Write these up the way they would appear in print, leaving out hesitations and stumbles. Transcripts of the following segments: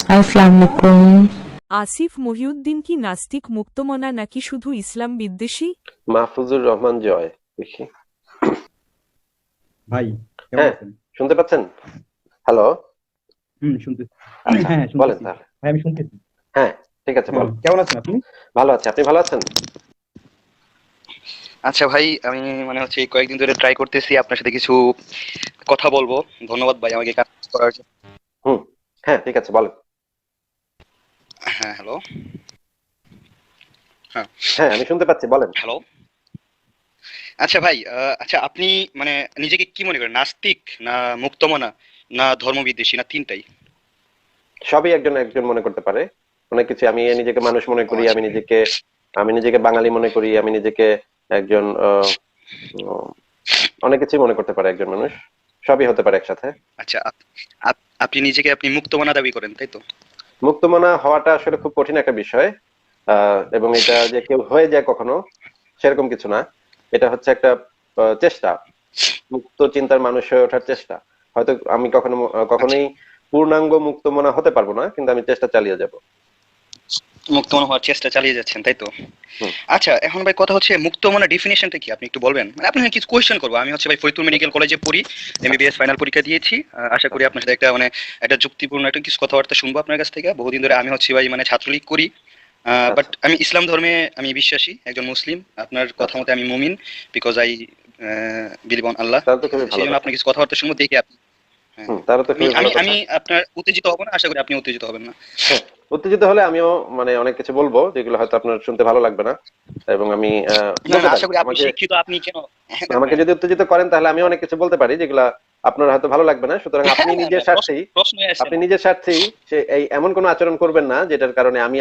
আসসালামু আলাইকুম। আসিফ মহিউদ্দিন কি নাস্তিক মুক্তমনা নাকি শুধু ইসলাম বিদ্বেষী? মাহফুজুর রহমান জয়। দেখি। ভাই কেমন হ্যাঁ, আছেন? শুনতে পাচ্ছেন? হ্যালো। শুনতেছি। আচ্ছা, হ্যাঁ, বলেন শুনতেছি। তাহলে। ভাই আমি শুনতেছি। হ্যাঁ, ঠিক আছে, হ্যাঁ, বল। কেমন আছেন আপনি? ভালো আছি, আপনি ভালো আছেন? আচ্ছা ভাই, আমি এই কয়েকদিন ধরে ট্রাই করতেছি আপনার সাথে কিছু কথা বলবো। ধন্যবাদ ভাই আমাকে কানেক্ট করার জন্য। হুম। হ্যাঁ, ঠিক আছে, বলেন। হ্যাঁ, হ্যালো। হ্যাঁ, হ্যাঁ, আমি শুনতে পাচ্ছি, বলেন। হ্যালো। আচ্ছা ভাই, আচ্ছা আপনি মানে নিজেকে কি মনে করেন, নাস্তিক না মুক্তমনা না ধর্মবিদ্বেষী না তিনটাই? সবই একজন একজন মনে করতে পারে। অনেক কিছু। আমি নিজেকে মানুষ মনে ও করি, আচ্ছা। আমি নিজেকে বাঙালি মনে করি, আমি নিজেকে একজন উম, অনেক কিছুই মনে করতে পারে একজন মানুষ। সবই হতে পারে একসাথে। আচ্ছা আপনি নিজেকে আপনি মুক্তমনা দাবি করেন, তাই তো? মুক্তমনা হওয়াটা আসলে খুব কঠিন একটা বিষয়। এবং এটা যে কেউ হয়ে যায় কখনো, সেরকম কিছু না। এটা হচ্ছে একটা চেষ্টা। মুক্ত চিন্তার মানুষ হয়ে ওঠার চেষ্টা। হয়তো আমি আচ্ছা, কখনোই পূর্ণাঙ্গ মুক্ত মনা হতে পারবো না, কিন্তু আমি চেষ্টা চালিয়ে যাব। মুক্তমনা হওয়ার চেষ্টা চালিয়ে যাচ্ছেন, তাই তো? হুম। আচ্ছা, এখন ভাই কথা হচ্ছে মুক্তমনা ডেফিনিশনটা কি আপনি একটু বলবেন? মানে আপনাকে কিছু কোয়েশ্চেন করবো। আমি ভাই ফরিদপুর মেডিকেল কলেজে পড়ি, আচ্ছা, এমবিবিএস ফাইনাল পরীক্ষা দিয়েছি। আশা করি আচ্ছা, আপনার সাথে একটা যুক্তিপূর্ণ একটা কিছু কথাবার্তা শুনবো আপনার কাছ থেকে। বহুদিন ধরে আমি ভাই ছাত্রলীগ করি। বাট আচ্ছা, আমি ইসলাম ধর্মে আমি বিশ্বাসী, একজন মুসলিম। আপনার কথা আচ্ছা। মতে আমি মুমিন, বিকজ আই বিলিভ অন আল্লাহ। তাহলে তো খুবই ভালো সেই জন্য কথা। আপনার কিছু কথাবার্তা শুনবো, দেখি আপনি। হ্যাঁ, হুম, তাহলে তো আমি খুবই ভালো আমি কথা। আমি আপনার উত্তেজিত হব না, আশা করি আপনি উত্তেজিত হবেন না। হ্যাঁ, উত্তেজিত হলে আমিও মানে অনেক কিছু বলবো যেগুলো হয়তো আপনার শুনতে ভালো লাগবে না। এবং আমি না বলতে না, পারি আশা করি আপনি আমাকে শিক্ষিত, আপনি কেন? আমাকে হ্যাঁ যদি উত্তেজিত করেন, তাহলে আমি অনেক কিছু বলতে পারি যেগুলা আপনার হয়তো ভালো লাগবে না। সুতরাং আপনি হ্যাঁ, না নিজের না, স্বার্থেই প্রশ্নই আসে আপনি না। নিজের স্বার্থেই এই এমন কোনো আচরণ করবেন না যেটার কারণে আমি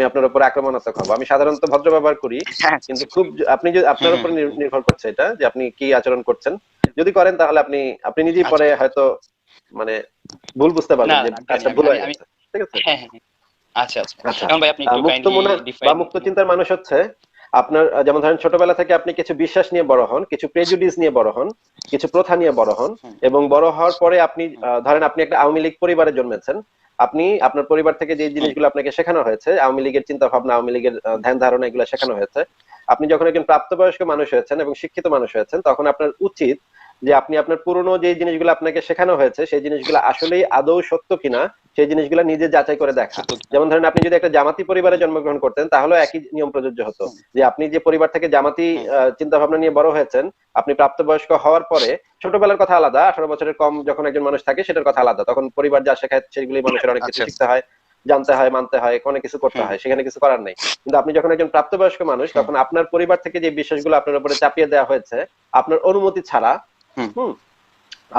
আপনার উপর আক্রমণাত্মক হব। আমি সাধারণত ভদ্র ব্যবহার করি। হ্যাঁ, কিন্তু খুব আপনি যদি হুম আপনার হুম উপর হুম হুম। নির্ভর করছে এটা, যে আপনি কি আচরণ করছেন। যদি করেন তাহলে আপনি আপনি নিজেই আচ্ছা পরে হয়তো মানে ভুল বুঝতে না পারবেন যে না, আমি জানি, কাজটা আমি ভুল আমি হয়ে আমি গেছে। ঠিক আছে? হ্যাঁ হ্যাঁ হ্যাঁ। আচ্ছা আচ্ছা, আচ্ছা। এখন ভাই আপনি একটু মুক্ত কাইন্ডলি মনা বা ডিফাইন। মুক্ত চিন্তার মানুষ হচ্ছে আপনার যেমন ধরেন ছোটবেলা থেকে আপনি কিছু বিশ্বাস নিয়ে বড় হন, কিছু প্রেজুডিস নিয়ে বড় হন, কিছু প্রথা নিয়ে বড় হন। হুম এবং বড় হওয়ার পরে আপনি হুম ধরেন আপনি একটা আওয়ামী লীগ পরিবারে জন্মেছেন। আপনি আপনার পরিবার থেকে যে হুম জিনিসগুলো আপনাকে শেখানো হয়েছে, আওয়ামী লীগের চিন্তা ভাবনা, আওয়ামী লীগের ধ্যান ধারণা, এগুলো শেখানো হয়েছে। আপনি যখন একজন প্রাপ্তবয়স্ক মানুষ হয়েছেন এবং শিক্ষিত মানুষ হয়েছেন, তখন আপনার উচিত যে আপনি আপনার পুরনো যে জিনিসগুলো আপনাকে শেখানো হয়েছে, সেই জিনিসগুলো আসলেই আদৌ সত্য কিনা, সেই জিনিসগুলো নিজে যাচাই করে দেখা। সত্য কিনা। যেমন ধরেন আপনি যদি একটা জামাতি পরিবারে জন্মগ্রহণ করতেন, তাহলে একই নিয়ম প্রযোজ্য হতো। হুম যে আপনি যে পরিবার থেকে জামাতি হুম চিন্তা ভাবনা নিয়ে বড় হয়েছেন, আপনি প্রাপ্তবয়স্ক হওয়ার পরে ছোটবেলার কথা আলাদা, 18 বছরের কম যখন একজন মানুষ থাকে সেটার কথা আলাদা। তখন পরিবার যা শেখায় সেগুলি মানুষের অনেক কিছু আচ্ছা শিখতে হয়, জানতে হয়, মানতে হয়, অনেক কিছু করতে হুম হয়, সেখানে কিছু করার নেই। কিন্তু আপনি যখন একজন প্রাপ্তবয়স্ক মানুষ, হুম তখন আপনার পরিবার থেকে যে বিশ্বাসগুলো আপনার উপরে চাপিয়ে দেওয়া হয়েছে আপনার অনুমতি ছাড়া, হুম হুম, হুম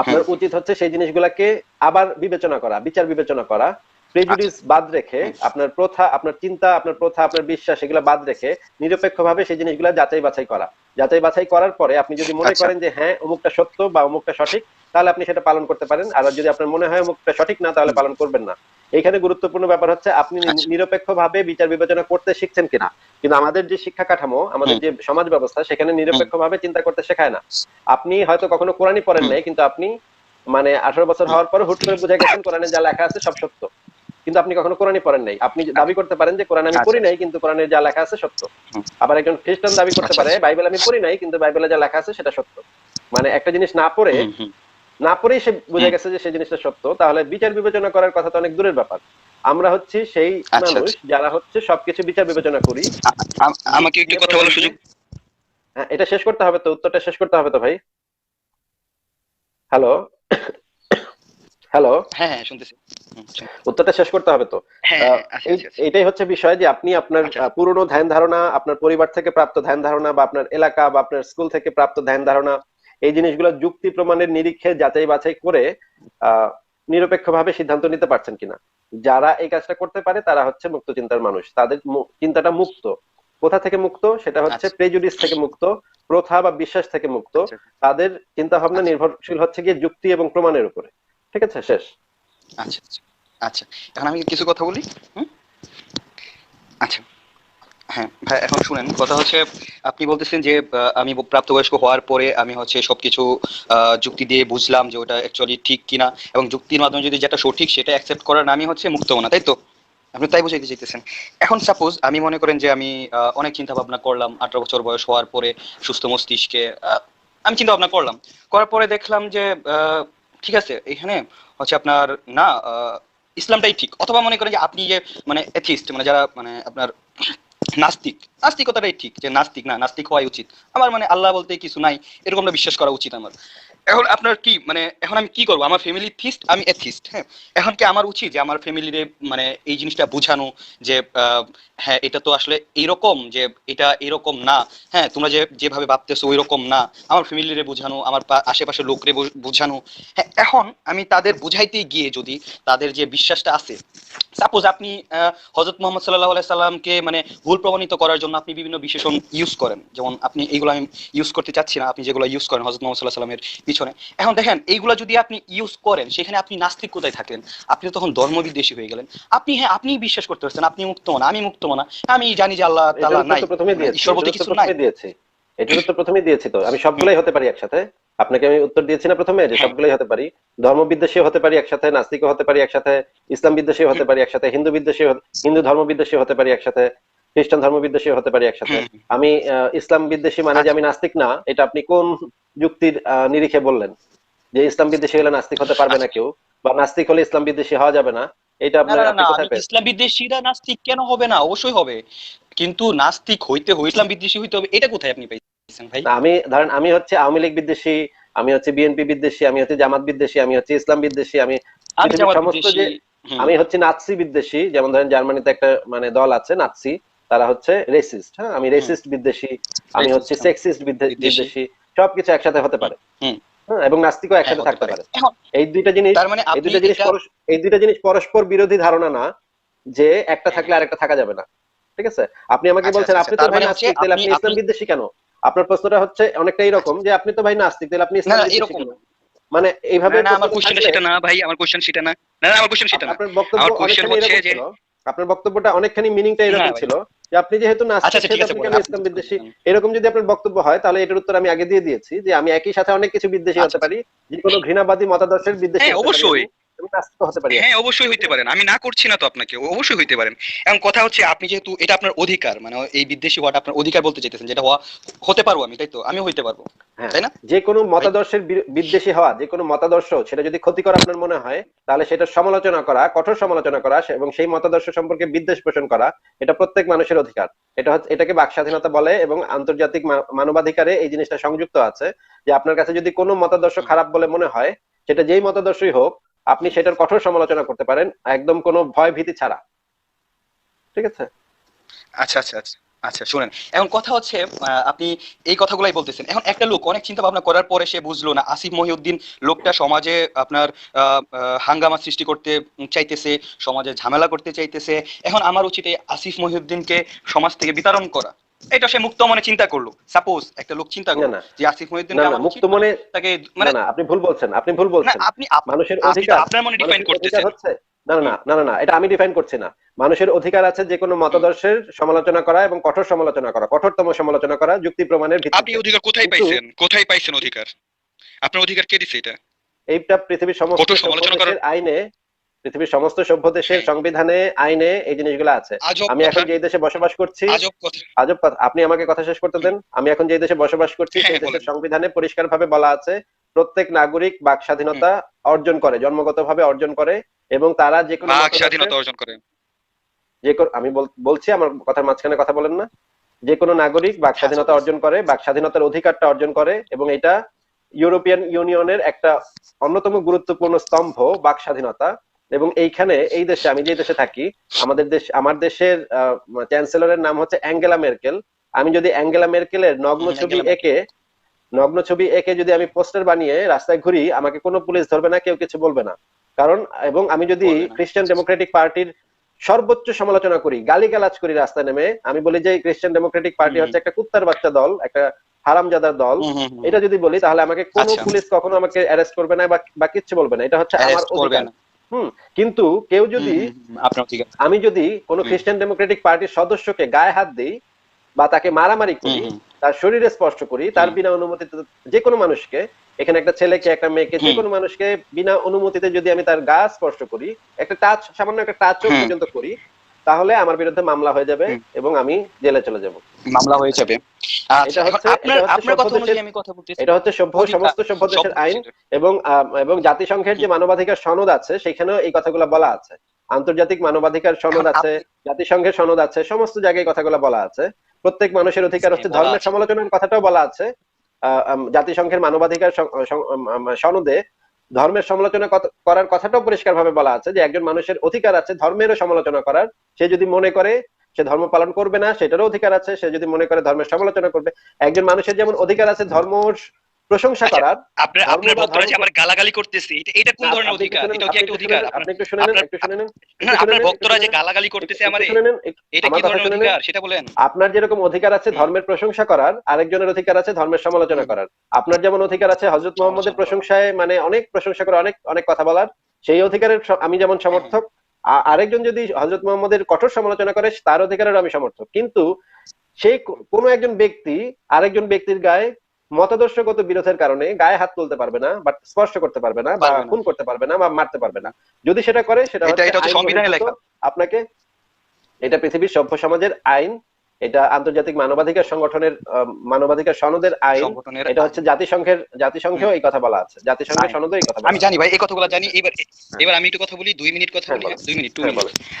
আপনার উচিত হচ্ছে সেই জিনিসগুলাকে আবার বিবেচনা করা, বিচার বিবেচনা করা। আচ্ছা প্রেজুডিস বাদ রেখে, হুম আপনার প্রথা, আপনার চিন্তা, আপনার প্রথা, আপনার বিশ্বাস, এগুলো বাদ রেখে নিরপেক্ষভাবে সেই জিনিসগুলো যাচাই বাছাই করা। যাচাই বাছাই করার পরে আপনি যদি মনে আচ্ছা করেন যে হ্যাঁ অমুকটা সত্য বা অমুকটা সঠিক, তাহলে আপনি সেটা পালন করতে পারেন। আর যদি আপনার মনে হয় অমুকটা সঠিক না, তাহলে হুম পালন করবেন না। এইখানে গুরুত্বপূর্ণ ব্যাপার হচ্ছে আপনি আচ্ছা নিরপেক্ষভাবে বিচার বিবেচনা করতে শিখছেন কিনা। কিন্তু আমাদের যে শিক্ষা কাঠামো, আমাদের হুম যে সমাজ ব্যবস্থা, সেখানে হুম নিরপেক্ষভাবে চিন্তা করতে শেখায় না। আপনি হয়তো কখনো কোরআনই পড়েন হুম নাই, কিন্তু আপনি মানে 18 বছর হুম হওয়ার পরে হুট করে বুঝে গেছেন কোরআনে যা লেখা আছে সব সত্য। কিন্তু আপনি কখনো কোরআনই পড়েন নাই। আপনি দাবি করতে পারেন যে কোরআন আমি আচ্ছা পড়ি আচ্ছা নাই, কিন্তু কোরআনে যা লেখা আছে সত্য। হুম আবার একজন খ্রিস্টান দাবি করতে আচ্ছা পারে আচ্ছা বাইবেল আমি পড়ি নাই, কিন্তু বাইবেলে যা লেখা আছে সেটা সত্য। মানে একটা জিনিস হুম হুম না পড়েই সে বুঝে হুম গেছে যে সেই জিনিসটা সত্য, তাহলে বিচার বিবেচনা করার কথা তো অনেক দূরের ব্যাপার। আমরা হচ্ছি সেই আচ্ছা মানুষ আচ্ছা। যারা হচ্ছে সবকিছু বিচার বিবেচনা করি। আমাকে যুক্তি একটু দিয়ে কথা প্রমাণ বলার দিয়ে। সুযোগ। হ্যাঁ, এটা শেষ করতে হবে তো, উত্তরটা শেষ করতে হবে তো ভাই। হ্যালো। হ্যালো। হ্যাঁ হ্যাঁ, শুনতেছি। উত্তরটা শেষ করতে হবে তো। হ্যাঁ হ্যাঁ, আচ্ছা আচ্ছা আচ্ছা এইটাই হচ্ছে বিষয় যে আপনি আপনার আচ্ছা আচ্ছা। পুরনো ধ্যান ধারণা, আপনার পরিবার থেকে প্রাপ্ত ধ্যান ধারণা, বা আপনার এলাকা বা আপনার স্কুল থেকে প্রাপ্ত ধ্যান ধারণা, এই জিনিসগুলো যুক্তি প্রমাণের নিরীক্ষে যাচাই বাছাই করে আহ নিরপেক্ষভাবে সিদ্ধান্ত নিতে পারছেন কিনা। যারা এই কাজটা করতে পারে তারা হচ্ছে মুক্ত চিন্তার মানুষ। তাদের চিন্তাটা মুক্ত। কোথা থেকে মুক্ত? সেটা হচ্ছে আচ্ছা প্রেজুডিস থেকে মুক্ত, প্রথা বা বিশ্বাস থেকে মুক্ত। আচ্ছা তাদের চিন্তা ভাবনা আচ্ছা নির্ভরশীল হচ্ছে গিয়ে যুক্তি এবং প্রমাণের উপরে। ঠিক আছে, শেষ। আচ্ছা আচ্ছা। আচ্ছা, এখন আমি কিছু কথা বলি। হুম? আচ্ছা, হ্যাঁ ভাই, এখন শুনেন, কথা হচ্ছে আপনি বলতেছেন যে আমি প্রাপ্তবয়স্ক হওয়ার পরে আমি হচ্ছে সবকিছু যুক্তি দিয়ে বুঝলাম যে ওটা অ্যাকচুয়ালি ঠিক কিনা, এবং যুক্তির মাধ্যমে যদি যেটা সঠিক সেটা অ্যাকসেপ্ট করার নামই হচ্ছে মুক্তমনা, তাই তো? আপনি তাই বুঝাইতে চাইতেছেন। এখন সাপোজ আমি মনে করেন যে আমি অনেক চিন্তা ভাবনা করলাম 18 বছর বয়স হওয়ার পরে, সুস্থ মস্তিষ্কে আমি চিন্তা ভাবনা করলাম, করার পরে দেখলাম যে ঠিক আছে, এখানে হচ্ছে আপনার না ইসলামটাই ঠিক, অথবা মনে করেন যে আপনি যে মানে এথিস্ট, মানে যারা মানে আপনার নাস্তিক, নাস্তিকতাটাই ঠিক, যে নাস্তিক না, নাস্তিক হওয়াই উচিত আমার, মানে আল্লাহ বলতে কিছু নাই এরকমটা বিশ্বাস করা উচিত আমার। এখন আপনার কি মানে এখন আমি কি করব, আমার ফ্যামিলি থিস্ট, আমি এথিস্ট, হ্যাঁ, এখন কি আমার উচিত যে আমার ফ্যামিলিরে মানে এই জিনিসটা বোঝানো যে হ্যাঁ এটা তো আসলে এইরকম, যে এটা এরকম না, হ্যাঁ তোমরা যে যেভাবে ভাবতেছো ওই রকম না, আমার ফ্যামিলিরে বোঝানো, আমার আশেপাশের লোকরে বোঝানো। হ্যাঁ, এখন আমি তাদের বুঝাইতে গিয়ে যদি তাদের যে বিশ্বাসটা আছে, সাপোজ আপনি হযরত মুহাম্মদ সাল্লাল্লাহু আলাইহি সাল্লামকে মানে ভুল প্রমাণিত করার জন্য আপনি বিভিন্ন বিশেষণ ইউজ করেন, যেমন আপনি এইগুলো আমি ইউজ করতে চাচ্ছি না, আপনি যেগুলো ইউজ করেন হযরত মুহাম্মদ সাল্লাল্লাহু আলাইহি সাল্লামের পিছনে, এখন দেখেন এইগুলা যদি আপনি ইউজ করেন, সেখানে আপনি নাস্তিক কোথায় থাকলেন? আপনি তো তখন ধর্মবিদ্বেষী হয়ে গেলেন। আপনি হ্যাঁ আপনি বিশ্বাস করতে পারছেন আপনি মুক্ত মনা, আমি মুক্ত মনা, আমি জানি যে আল্লাহ এটার তাআলা উত্তর নাই, তো প্রথমেই দিয়েছি, ঈশ্বর বলতে এটার উত্তর কিছু নাই। প্রথমেই দিয়েছি, এটার উত্তর প্রথমেই দিয়েছি তো, আমি সবগুলাই হতে পারি একসাথে। আপনাকে আমি উত্তর দিয়েছি না প্রথমে, যে হ্যাঁ, সবগুলাই হতে পারি, ধর্মবিদ্বেষী হতে পারি একসাথে, নাস্তিকও হতে পারি একসাথে, ইসলাম বিদ্বেষী হতে হুম, পারি একসাথে, হিন্দু বিদ্বেষী, হিন্দু ধর্মবিদ্বেষী হতে পারি একসাথে, খ্রিস্টান ধর্মবিদ্বেষী হতে পারি একসাথে। হুম, আমি ইসলাম বিদ্বেষী মানে যে আচ্ছা, আমি নাস্তিক না, এটা আপনি কোন যুক্তির নিরিখে বললেন? যে ইসলাম বিদ্বেষী হলে নাস্তিক হতে পারবে না আচ্ছা। কেউ, বা নাস্তিক হলে ইসলাম বিদ্বেষী হওয়া যাবে না, এটা না আপনার না না আপনি না, আমি কোথায় পেয়েছেন? ইসলাম বিদ্বেষীরা নাস্তিক কেন হবে না, অবশ্যই হবে, কিন্তু নাস্তিক হইতে হইলে ইসলাম বিদ্বেষী হইতে হবে, এটা কোথায় আপনি পাইছেন ভাই? না, আমি ধরেন আমি হচ্ছে আওয়ামী লীগ বিদ্বেষী, আমি হচ্ছে বিএনপি বিদ্বেষী, আমি হচ্ছে জামাত বিদ্বেষী, আমি হচ্ছে ইসলাম বিদ্বেষী, আমি আমি পৃথিবীর জামাত সমস্ত বিদ্বেষী। যে, হুম, আমি হচ্ছে নাৎসি বিদ্বেষী, যেমন ধরেন জার্মানিতে একটা মানে দল আছে নাৎসি, তারা হচ্ছে রেসিস্ট, হ্যাঁ আমি হুম, রেসিস্ট বিদ্বেষী, আমি হচ্ছে রেসিস্ট, সেক্সিস্ট বিদ্বেষী। বিদ্বেষী, সবকিছু একসাথে হতে হুম, পারে। হুম, হ্যাঁ, এবং নাস্তিকও হ্যাঁ একসাথে হতে থাকতে পারে। পারে। এখন এই দুইটা জিনিস, তার মানে এই আপনি দুইটা জিনিস এটা এই দুইটা জিনিস পরস্পর বিরোধী ধারণা না, যে একটা হ্যাঁ থাকলে হ্যাঁ, আরেকটা থাকা যাবে না। ঠিক আছে? আপনি আমাকে আচ্ছা বলছেন আচ্ছা আচ্ছা, আপনি তো তার ভাই মানে হচ্ছে নাস্তিক, তাহলে আপনি আপনি আপনি ইসলাম বিদ্বেষী কেন? আপনার প্রশ্নটা হচ্ছে অনেকটা আচ্ছা, এইরকম যে আপনি তো ভাই নাস্তিক, তাহলে আপনি না ইসলাম না বিদ্বেষী এরকম কেন? না, মানে এইভাবে না না আমার প্রশ্নটা কোশ্চেনটা থাকলে সেটা না ভাই, আমার কোশ্চেন সেটা না, না না আমার কোশ্চেন সেটা না, আপনার বক্তব্য আমার কোশ্চেন অনেকখানি হচ্ছে এরকম যে ছিল, আপনার বক্তব্যটা অনেকখানি মিনিংটা না এরকম ভাই, ছিল যে আপনি যেহেতু আচ্ছা নাস্তিক আচ্ছা ঠিক সেহেতু আছে আপনি বলেন, কেন আপনি ইসলাম কি বিদ্বেষী, বলতেছেন? এরকম যদি আপনার বক্তব্য হয় তাহলে এটার উত্তর আমি আগে দিয়ে দিয়েছি, যে আমি একই সাথে অনেক কিছু বিদ্বেষী আচ্ছা হতে আচ্ছা, পারি, যে কোনো ঘৃণাবাদী মতাদর্শের বিদ্বেষী হ্যাঁ হতে পারি আমি, অবশ্যই, এবং নাস্তিক হতে পারি হ্যাঁ একসাথে। অবশ্যই হইতে ঠিক আছে? পারেন, আমি না করছি না তো আপনাকে, অবশ্যই হইতে পারেন। এখন কথা হচ্ছে আপনি যেহেতু এটা আপনার অধিকার, মানে এই বিদ্বেষী হওয়াটা আপনার অধিকার বলতে চাইতেছেন, যেটা হওয়া হতে পারবো আমি, তাই তো? আমিও হইতে পারবো, হ্যাঁ, তাই না যে কোনো ভাই? মতাদর্শের বিদ্বেষী হওয়া, যে কোনো মতাদর্শ সেটা যদি ক্ষতিকর আপনার মনে হয়, তাহলে সেটা সমালোচনা করা, কঠোর সমালোচনা করা, এবং সেই মতাদর্শ সম্পর্কে বিদ্বেষ পোষণ করা, এটা প্রত্যেক মানুষের অধিকার। এটা হচ্ছে, এটাকে বাক স্বাধীনতা বলে, এবং আন্তর্জাতিক মানবাধিকারে এই জিনিসটা সংযুক্ত আছে, যে আপনার কাছে যদি কোনো মতাদর্শ হুম, খারাপ বলে মনে হয়, সেটা যেই মতাদর্শই হোক, আপনি হুম। সেটার কঠোর সমালোচনা করতে পারেন, একদম কোনো ভয় ভীতি ছাড়া। ঠিক আছে? আচ্ছা আচ্ছা আচ্ছা, আচ্ছা শুনেন, এখন কথা হচ্ছে আপনি এই কথাগুলাই বলতেছেন, এখন একটা লোক অনেক চিন্তা ভাবনা করার পরে সে বুঝলো না আসিফ মহিউদ্দিন লোকটা সমাজে আপনার হাঙ্গামা সৃষ্টি করতে চাইতেছে, সমাজে ঝামেলা করতে চাইতেছে, এখন আমার উচিত এই আসিফ মহিউদ্দিনকে সমাজ থেকে বিতাড়ন করা, এটা সে মুক্ত মনে চিন্তা করলো, সাপোজ একটা লোক চিন্তা না করলো না যে আসিফ না মহিউদ্দিনকে না, আমার মুক্ত উচিত মানে মনে, তাকে না মানে না আপনি ভুল বলছেন, আপনি ভুল না বলছেন। আপনি মানুষের আপনি তো অধিকার, আপনার মনে ডিফাইন মানুষের অধিকার করতেছেন। হচ্ছে, না না হুম, না না না না, এটা আমি ডিফাইন করছি না। মানুষের অধিকার আছে যে কোনো হুম। মতাদর্শের সমালোচনা করা, এবং কঠোর সমালোচনা করা, কঠোরতম সমালোচনা করা, যুক্তি প্রমাণের আপনি ভিত্তিতে। অধিকার কোথায় কিন্তু পাইছেন, কোথায় পাইছেন অধিকার? আপনার অধিকার কে দিছে এটা? এইটা পৃথিবীর সমস্ত কঠোর সভ্য সমালোচনা করার? দেশের আইনে, পৃথিবীর সমস্ত সভ্য দেশের হ্যাঁ, সংবিধানে, আইনে এই জিনিসগুলো আছে। আজব আমি কথা, এখন যে দেশে বসবাস করছি, আজব কথা। আজব কথা, আপনি আমাকে কথা শেষ করতে হুম, দেন। আমি এখন যে দেশে বসবাস করছি, হ্যাঁ সেই হ্যাঁ দেশের বলেন। সংবিধানে পরিষ্কারভাবে বলা আছে, প্রত্যেক নাগরিক বাক হুম, স্বাধীনতা অর্জন করে, জন্মগতভাবে অর্জন করে, এবং তারা যে কোনো বাক মতাদর্শের, স্বাধীনতা অর্জন করে। আমি বলছি, আমার কথার মাঝখানে কথা বলেন না। যে কোনো নাগরিক বাক হ্যাঁ আচ্ছা স্বাধীনতা বলছি। অর্জন করে, বাক স্বাধীনতার অধিকারটা অর্জন করে, এবং এটা ইউরোপিয়ান ইউনিয়নের একটা অন্যতম গুরুত্বপূর্ণ স্তম্ভ, বাক স্বাধীনতা। এবং এইখানে, এই দেশে, আমি যে দেশে থাকি, আমার দেশের চ্যান্সেলরের নাম হচ্ছে অ্যাঙ্গেলা মেরকেল। আমি যদি অ্যাঙ্গেলা মেরকেলের অ্যাঙ্গেলা ম্যার্কেল। নগ্ন ছবি এঁকে যদি আমি পোস্টার বানিয়ে রাস্তায় ঘুরি, আমাকে কোনো পুলিশ ধরবে না, কেউ কিছু বলবে না। কারণ, এবং আমি যদি বলবে না। খ্রিস্টান ডেমোক্রেটিক পার্টির সর্বোচ্চ সমালোচনা করি, গালিগালাজ করি রাস্তায় নেমে, আমি বলি যে খ্রিস্টান ডেমোক্রেটিক পার্টি হুম, হচ্ছে একটা কুত্তার বাচ্চা দল, একটা হারামজাদার দল, হুম, হুম, হুম। এটা যদি বলি, তাহলে আমাকে কোনো আচ্ছা, পুলিশ কখনো আমাকে অ্যারেস্ট করবে না, বা কিচ্ছু বলবে না। এটা হচ্ছে আমার অ্যারেস্ট করবে অধিকার। না। কিন্তু কেউ যদি, আপনার ঠিক আছে। আমি যদি কোনো খ্রিস্টান ডেমোক্রেটিক পার্টির সদস্যকে গায়ে হাত দিই বা তাকে মারামারি করি, তার শরীরে স্পর্শ করি, তার বিনা অনুমতিতে, যে কোনো মানুষকে, এখানে একটা ছেলেকে একটা মেয়েকে যে কোনো মানুষকে বিনা অনুমতিতে যদি আমি তার গা স্পর্শ করি, একটা টাচ, সামান্য একটা টাচও পর্যন্ত করি, তাহলে আমার বিরুদ্ধে মামলা হয়ে যাবে এবং আমি জেলে চলে যাব। মামলা হয়ে যাবে। আচ্ছা, আপনার কথা অনুযায়ী আমি কথা বলতেছি, এটা হচ্ছে সমস্ত সভ্য দেশের আইন, এবং জাতিসংঘের যে মানবাধিকার সনদ আছে সেখানেও এই কথাগুলো বলা আছে। আন্তর্জাতিক মানবাধিকার সনদ আছে, জাতিসংঘের সনদ আছে, সমস্ত জায়গায় কথাগুলো বলা আছে। প্রত্যেক মানুষের অধিকার হচ্ছে ধর্মের সমালোচনার কথাটাও বলা আছে। জাতিসংঘের মানবাধিকার সনদে ধর্মের সমালোচনা করার কথাটাও পরিষ্কার ভাবে বলা আছে যে একজন মানুষের অধিকার আছে ধর্মেরও সমালোচনা করার। সে যদি মনে করে সে ধর্ম পালন করবে না, সেটারও অধিকার আছে। সে যদি মনে করে ধর্মের সমালোচনা করবে। একজন মানুষের যেমন অধিকার আছে ধর্ম প্রশংসা করার। আপনার ভক্তরা যে আমার গালাগালি করতেছে, এটা কোন ধরনের অধিকার? এটা কি একটা অধিকার? আপনি একটু শুনে নেন, একটু শুনে নেন। না, আপনার ভক্তরা যে গালাগালি করতেছে আমারে, এটা কি ধরনের অধিকার সেটা বলেন। আপনার যেরকম অধিকার আছে ধর্মের প্রশংসা করার, আরেকজনের অধিকার আছে ধর্মের সমালোচনা করার। আপনার যেমন অধিকার আছে হযরত মুহাম্মদের প্রশংসায়, মানে অনেক প্রশংসা করে, অনেক অনেক কথা বলার, সেই অধিকারের আমি যেমন সমর্থক। আরেকজন যদি হযরত মুহাম্মদের কঠোর সমালোচনা করে, তার অধিকারের আমি সমর্থক। কিন্তু সেই কোনো একজন ব্যক্তি আরেকজন ব্যক্তির গায়ে মতাদর্শগত বিরোধের কারণে গায়ে হাত তুলতে পারবে না, বা স্পর্শ করতে পারবে না, বা খুন করতে পারবে না, বা মারতে পারবে না। যদি সেটা করে, সেটা হচ্ছে সংবিধানে লেখা। আপনাকে, এটা পৃথিবীর সভ্য সমাজের আইন, এটা আন্তর্জাতিক মানবাধিকার সংগঠনের মানবাধিকার সনদের আইন, এটা হচ্ছে জাতিসংঘেও এই কথা বলা আছে, জাতিসংঘের সনদেও এই কথা বলা আছে। আমি জানি ভাই, এই কথাগুলো জানি। এবার আমি একটু কথা বলি, 2 মিনিট কথা বলি। 2 মিনিট।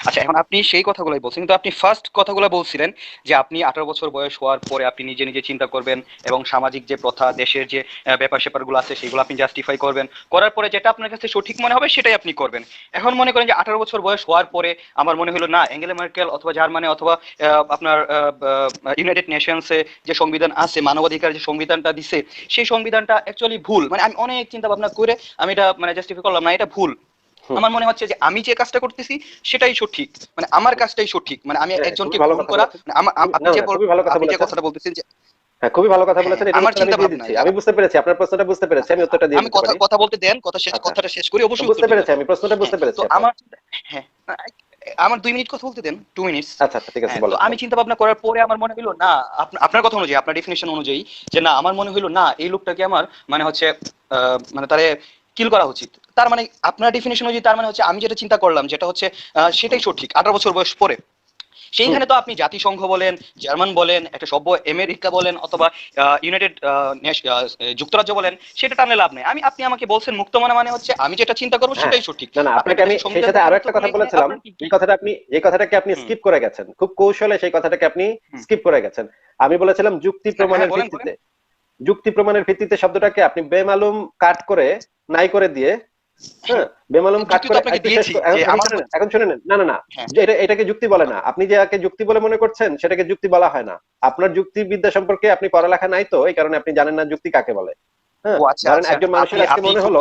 আচ্ছা, এখন আপনি সেই কথাগুলোই বলছেন, কিন্তু আপনি ফার্স্ট কথাগুলো বলছিলেন যে আপনি 18 বছর বয়স হওয়ার পরে আপনি নিজে নিজে চিন্তা করবেন এবং সামাজিক যে প্রথা, দেশের যে ব্যাপার স্যাপারগুলো আছে সেগুলো আপনি জাস্টিফাই করবেন, করার পরে যেটা আপনার কাছে সঠিক মনে হবে সেটাই আপনি করবেন। এখন মনে করেন যে 18 বছর বয়স হওয়ার পরে আমার মনে হলো না, অ্যাঙ্গেলা মার্কেল অথবা জার্মানি অথবা আপনার ইউনাইটেড নেশনসে যে সংবিধান আছে, মানবাধিকার যে সংবিধানটা দিছে, সেই সংবিধানটা অ্যাকচুয়ালি ভুল। মানে আমি অনেক চিন্তা ভাবনা করে আমি এটা জাস্টিফাই করলাম না, এটা ভুল। আমার মনে হচ্ছে যে আমি যে কাজটা করতেছি সেটাই সঠিক, মানে আমার কাজটাই সঠিক। মানে আমি একজনকে খুন করা, আপনি যে কথাটা বলতেছেন যে, হ্যাঁ, খুবই ভালো কথা বলেছেন। আমি বুঝতে পেরেছি, আপনার প্রশ্নটা বুঝতে পেরেছি। আমি উত্তরটা দিয়ে দিতে পারি। কথা বলতে দেন, কথাটা শেষ করি। অবশ্যই বুঝতে পেরেছি, আমি প্রশ্নটা বুঝতে পেরেছি। তো আমার 2 মিনিট কথা বলতে দেন, 2 মিনিট। আচ্ছা, ঠিক আছে, বলো। আমি চিন্তা ভাবনা করার পরে আমার মনে হলো না, আপনার কথা অনুযায়ী, আপনার ডেফিনিশন অনুযায়ী, যে না, আমার মনে হলো না, এই লোকটাকে আমার মানে হচ্ছে মানে তারে কিল করা উচিত। তার মানে আপনার ডেফিনিশন অনুযায়ী তার মানে হচ্ছে আমি যেটা চিন্তা করলাম যেটা হচ্ছে সেটাই সঠিক 18 বছর বয়স পরে। সেইখানে তো আপনি জাতিসংঘ বলেন, জার্মান বলেন, একটা সভ্য আমেরিকা বলেন, অথবা ইউনাইটেড যুক্তরাজ্য বলেন, সেটা টানলে লাভ নেই। আপনি আমাকে বলছেন মুক্তমনা মানে হচ্ছে আমি যেটা চিন্তা করবো সেটাই সঠিক। না, আপনাকে আমি সেই সাথে আরো একটা কথা বলেছিলাম, এই কথাটাকে আপনি স্কিপ করে গেছেন খুব কৌশলে, সেই কথাটাকে আপনি স্কিপ করে গেছেন। আমি বলেছিলাম যুক্তি প্রমাণের ভিত্তিতে। যুক্তি প্রমাণের ভিত্তিতে শব্দটাকে আপনি বেমালুম কাট করে নাই করে দিয়ে, হ্যাঁ, বেমালুম কাট করে এখন শুনে নেন। না, এটাকে যুক্তি বলে না। আপনি যাকে যুক্তি বলে মনে করছেন সেটাকে যুক্তি বলা হয় না। আপনার যুক্তিবিদ্যা সম্পর্কে আপনি পড়ালেখা নাই, তো এই কারণে আপনি জানেন না যুক্তি কাকে বলে। হ্যাঁ, ধরেন একজন মানুষের আজকে মনে হলো